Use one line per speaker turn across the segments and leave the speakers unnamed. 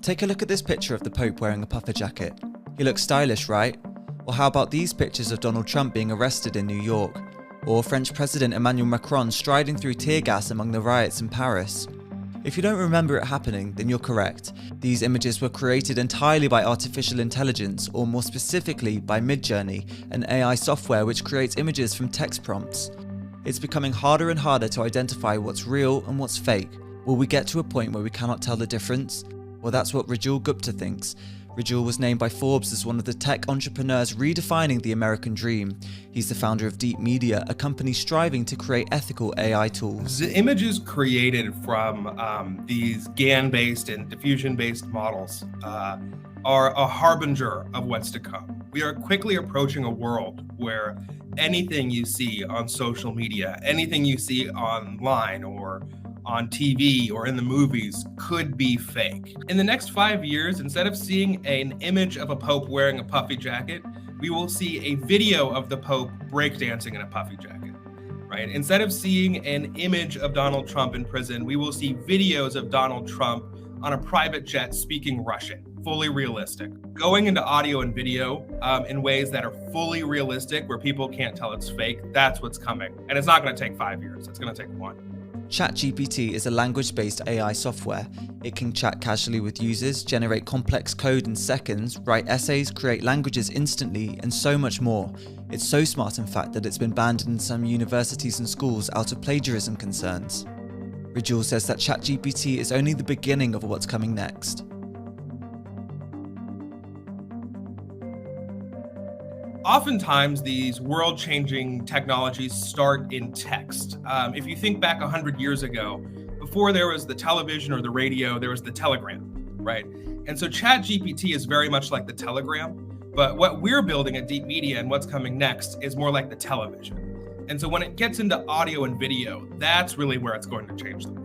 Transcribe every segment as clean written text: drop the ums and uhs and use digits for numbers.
Take a look at this picture of the Pope wearing a puffer jacket. He looks stylish, right? Or how about these pictures of Donald Trump being arrested in New York? Or French President Emmanuel Macron striding through tear gas among the riots in Paris? If you don't remember it happening, then you're correct. These images were created entirely by artificial intelligence, or more specifically by Midjourney, an AI software which creates images from text prompts. It's becoming harder and harder to identify what's real and what's fake. Will we get to a point where we cannot tell the difference? Well, that's what Rajul Gupta thinks. Rajul was named by Forbes as one of the tech entrepreneurs redefining the American dream. He's the founder of Deep Media, a company striving to create ethical AI tools.
The images created from these GAN-based and diffusion-based models are a harbinger of what's to come. We are quickly approaching a world where anything you see on social media, anything you see online or on TV or in the movies could be fake. In the next 5 years, instead of seeing an image of a Pope wearing a puffy jacket, we will see a video of the Pope breakdancing in a puffy jacket, right? Instead of seeing an image of Donald Trump in prison, we will see videos of Donald Trump on a private jet speaking Russian, fully realistic. Going into audio and video in ways that are fully realistic, where people can't tell it's fake, that's what's coming. And it's not gonna take 5 years, it's gonna take 1.
ChatGPT is a language-based AI software. It can chat casually with users, generate complex code in seconds, write essays, create languages instantly, and so much more. It's so smart, in fact, that it's been banned in some universities and schools out of plagiarism concerns. Rajul says that ChatGPT is only the beginning of what's coming next.
Oftentimes, these world-changing technologies start in text. If you think back 100 years ago, before there was the television or the radio, there was the telegram, right? And so ChatGPT is very much like the telegram, but what we're building at Deep Media and what's coming next is more like the television. And so when it gets into audio and video, that's really where it's going to change the world.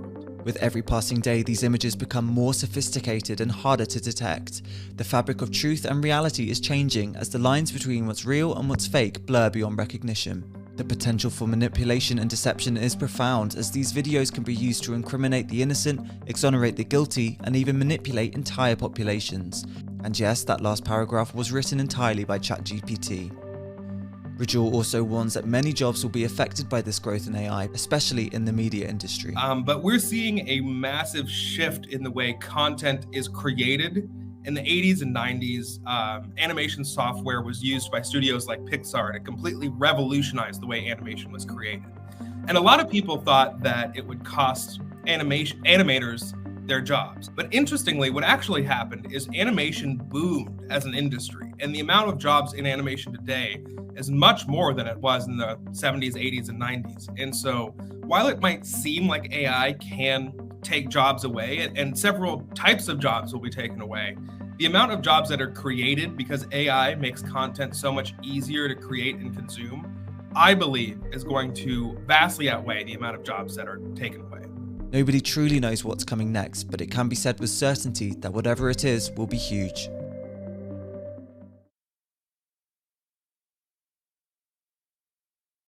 With every passing day, these images become more sophisticated and harder to detect. The fabric of truth and reality is changing as the lines between what's real and what's fake blur beyond recognition. The potential for manipulation and deception is profound, as these videos can be used to incriminate the innocent, exonerate the guilty, and even manipulate entire populations. And yes, that last paragraph was written entirely by ChatGPT. Rajul also warns that many jobs will be affected by this growth in AI, especially in the media industry.
But we're seeing a massive shift in the way content is created. In the 80s and 90s, animation software was used by studios like Pixar to completely revolutionize the way animation was created. And a lot of people thought that it would cost animators their jobs. But interestingly, what actually happened is animation boomed as an industry, and the amount of jobs in animation today is much more than it was in the 70s, 80s, and 90s. And so while it might seem like AI can take jobs away, and several types of jobs will be taken away, the amount of jobs that are created because AI makes content so much easier to create and consume, I believe is going to vastly outweigh the amount of jobs that are taken away.
Nobody truly knows what's coming next, but it can be said with certainty that whatever it is will be huge.